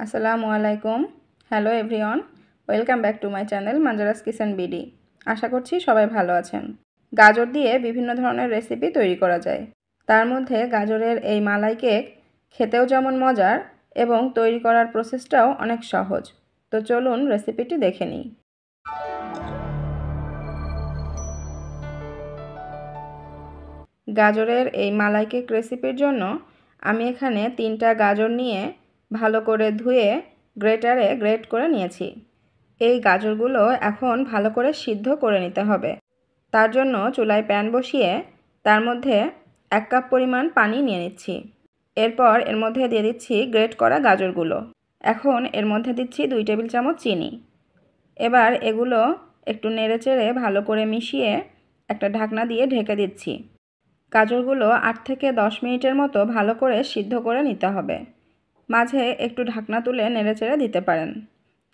আসসালামু আলাইকুম। Hello everyone, welcome back to my channel Manjaras kitchen BD. আশা করছি সবাই ভালো আছেন। গাজর দিয়ে বিভিন্ন ধরনের রেসিপি তৈরি করা যায়। তার মধ্যে গাজরের এই মালাই কেক খেতেও যেমন মজার এবং তৈরি করার প্রসেসটাও অনেক সহজ। তো চলুন রেসিপিটি দেখে নিই। গাজরের এই মালাই কেক রেসিপির জন্য আমি এখানে 3টা গাজর নিয়ে ভালো করে ধুয়ে গ্রেটারে গ্রেট করে নিয়েছি। এই গাজরগুলো এখন ভালো করে সিদ্ধ করে নিতে হবে। তার জন্য চুলায় প্যান বসিয়ে তার মধ্যে 1 কাপ পরিমাণ পানি নিয়ে নিচ্ছি। এরপর এর মধ্যে দিয়ে দিচ্ছি গ্রেট করা গাজরগুলো। এখন এর মধ্যে দিচ্ছি 2 টেবিল চামচ চিনি। এবার এগুলো একটু নেড়েচেড়ে ভালো করে মিশিয়ে একটা ঢাকনা দিয়ে ঢেকে দিচ্ছি। গাজরগুলো 8 থেকে 10 মিনিটের মতো ভালো করে সিদ্ধ করে নিতে হবে। মাঝে একটু ঢাকনা তুলে নেড়েচেড়ে দিতে পারেন।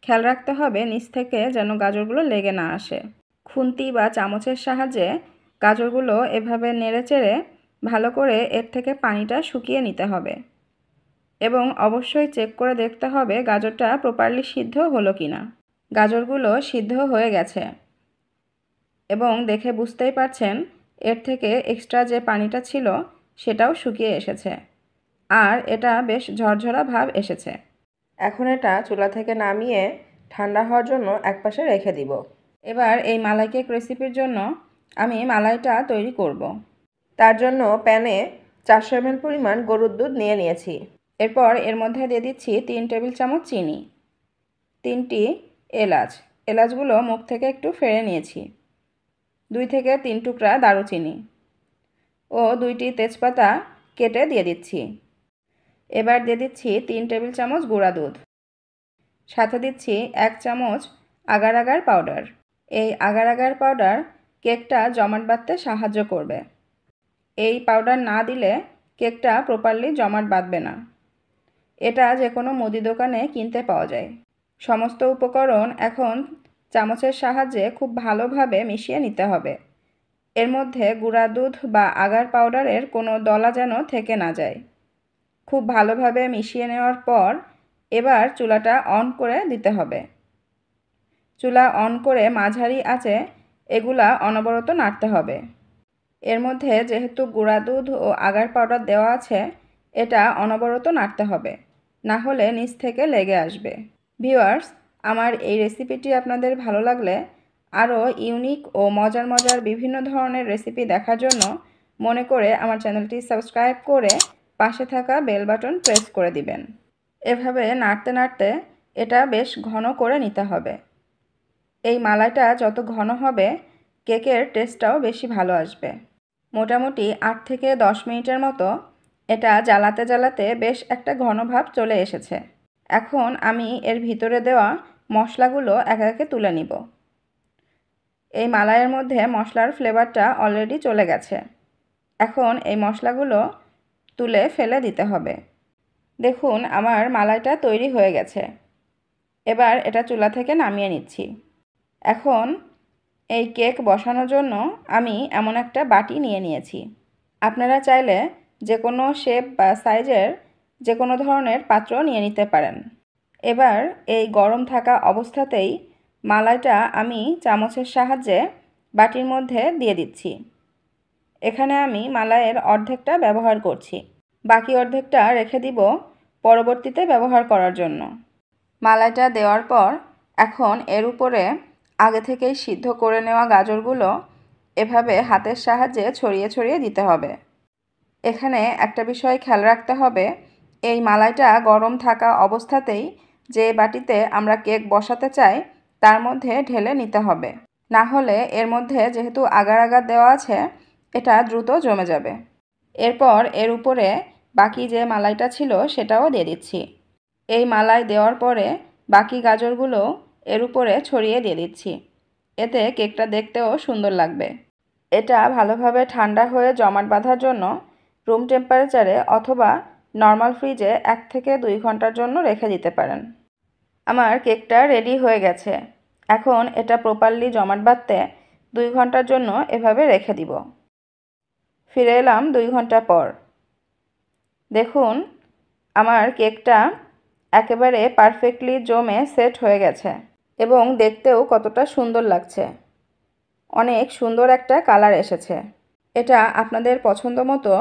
খেয়াল রাখতে হবে নিচ থেকে যেন গাজরগুলো লেগে না আসে। খুন্তি বা চামচের সাহায্যে গাজরগুলো এভাবে নেড়েচেড়ে ভালো করে এর থেকে পানিটা শুকিয়ে নিতে হবে এবং অবশ্যই চেক করে দেখতে হবে গাজরটা প্রপারলি সিদ্ধ হলো কিনা। গাজরগুলো সিদ্ধ হয়ে গেছে এবং দেখে বুঝতেই পারছেন এর থেকে এক্সট্রা যে পানিটা ছিল সেটাও শুকিয়ে এসেছে আর এটা বেশ ঝরঝরা ভাব এসেছে। এখন এটা চুলা থেকে নামিয়ে ঠান্ডা হওয়ার জন্য একপাশে রেখে দিব। এবার এই মালাই কেক রেসিপির জন্য আমি মালাইটা তৈরি করব। তার জন্য প্যানে 400 ml পরিমাণ গরুর দুধ নিয়ে নিয়েছি। এরপর এর মধ্যে দিয়ে দিচ্ছি 3 টেবিল চামচ চিনি, 3টি এলাচ। এলাচগুলো মুখ থেকে একটু ফেড়ে নিয়েছি। 2 থেকে 3 টুকরা দারুচিনি ও 2টি তেজপাতা কেটে দিয়ে দিচ্ছি। এবার দিয়ে দিচ্ছি 3 টেবিল চামচ গুঁড়া দুধ। সাথে দিচ্ছি 1 চামচ আগার আগার পাউডার। এই আগার আগার পাউডার কেকটা জমাট বাঁধতে সাহায্য করবে। এই পাউডার না দিলে কেকটা প্রপারলি জমাট বাঁধবে না। এটা যে কোনো মুদি দোকানে কিনতে পাওয়া যায়। সমস্ত উপকরণ এখন চামচের সাহায্যে খুব ভালোভাবে মিশিয়ে নিতে হবে। এর মধ্যে গুঁড়া দুধ বা আগার পাউডারের কোনো দলা যেন থেকে না যায়। খুব ভালোভাবে মিশিয়ে নেওয়ার পর এবার চুলাটা অন করে দিতে হবে। চুলা অন করে মাঝারি আঁচে এগুলা অনবরত নাড়তে হবে। এর মধ্যে যেহেতু গুঁড়া দুধ ও আগার পাউডার দেওয়া আছে, এটা অনবরত নাড়তে হবে, না হলে নিচ থেকে লেগে আসবে। ভিউয়ার্স, আমার এই রেসিপিটি আপনাদের ভালো লাগলে আরও ইউনিক ও মজার মজার বিভিন্ন ধরনের রেসিপি দেখার জন্য মনে করে আমার চ্যানেলটি সাবস্ক্রাইব করে পাশে থাকা বেল বাটন প্রেস করে দিবেন। এভাবে নাড়তে নাড়তে এটা বেশ ঘন করে নিতে হবে। এই মালাইটা যত ঘন হবে কেকের টেস্টটাও বেশি ভালো আসবে। মোটামুটি 8 থেকে 10 মিনিটের মতো এটা জ্বালাতে জ্বালাতে বেশ একটা ঘন ভাব চলে এসেছে। এখন আমি এর ভিতরে দেওয়া মশলাগুলো একে একে তুলে নিব। এই মালাইয়ের মধ্যে মশলার ফ্লেভারটা অলরেডি চলে গেছে। এখন এই মশলাগুলো তুলে ফেলে দিতে হবে। দেখুন আমার মালাইটা তৈরি হয়ে গেছে। এবার এটা চুলা থেকে নামিয়ে নিচ্ছি। এখন এই কেক বসানোর জন্য আমি এমন একটা বাটি নিয়ে নিয়েছি। আপনারা চাইলে যে কোনো শেপ বা সাইজের যে কোনো ধরনের পাত্র নিয়ে নিতে পারেন। এবার এই গরম থাকা অবস্থাতেই মালাইটা আমি চামচের সাহায্যে বাটির মধ্যে দিয়ে দিচ্ছি। এখানে আমি মালাইয়ের অর্ধেকটা ব্যবহার করছি, বাকি অর্ধেকটা রেখে দিব পরবর্তীতে ব্যবহার করার জন্য। মালাইটা দেওয়ার পর এখন এর উপরে আগে থেকেই সিদ্ধ করে নেওয়া গাজরগুলো এভাবে হাতের সাহায্যে ছড়িয়ে ছড়িয়ে দিতে হবে। এখানে একটা বিষয় খেয়াল রাখতে হবে, এই মালাইটা গরম থাকা অবস্থাতেই যে বাটিতে আমরা কেক বসাতে চাই তার মধ্যে ঢেলে নিতে হবে, না হলে এর মধ্যে যেহেতু আগার আগার দেওয়া আছে এটা দ্রুত জমে যাবে। এরপর এর উপরে বাকি যে মালাইটা ছিল সেটাও দিয়ে দিচ্ছি। এই মালাই দেওয়ার পরে বাকি গাজরগুলো এর উপরে ছড়িয়ে দিয়ে দিচ্ছি। এতে কেকটা দেখতেও সুন্দর লাগবে। এটা ভালোভাবে ঠান্ডা হয়ে জমাট বাঁধার জন্য রুম টেম্পারেচারে অথবা নর্মাল ফ্রিজে 1 থেকে 2 ঘন্টার জন্য রেখে দিতে পারেন। আমার কেকটা রেডি হয়ে গেছে। এখন এটা প্রপারলি জমাট বাঁধতে 2 ঘন্টার জন্য এভাবে রেখে দিব। ফিরে এলাম 2 ঘন্টা পর। দেখুন আমার কেকটা একেবারে পারফেক্টলি জমে সেট হয়ে গেছে এবং দেখতেও কতটা সুন্দর লাগছে। অনেক সুন্দর একটা কালার এসেছে। এটা আপনাদের পছন্দ মতো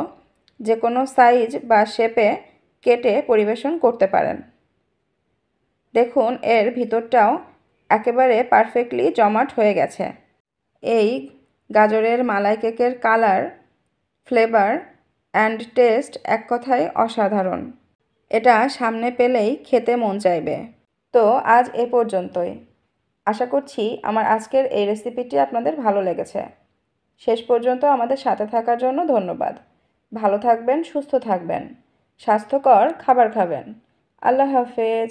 যে কোনো সাইজ বা শেপে কেটে পরিবেশন করতে পারেন। দেখুন এর ভিতরটাও একেবারে পারফেক্টলি জমাট হয়ে গেছে। এই গাজরের মালাই কেকের কালার, ফ্লেভার অ্যান্ড টেস্ট এক কথায় অসাধারণ। এটা সামনে পেলেই খেতে মন চাইবে। তো আজ এ পর্যন্তই। আশা করছি আমার আজকের এই রেসিপিটি আপনাদের ভালো লেগেছে। শেষ পর্যন্ত আমাদের সাথে থাকার জন্য ধন্যবাদ। ভালো থাকবেন, সুস্থ থাকবেন, স্বাস্থ্যকর খাবার খাবেন। আল্লাহ হাফেজ।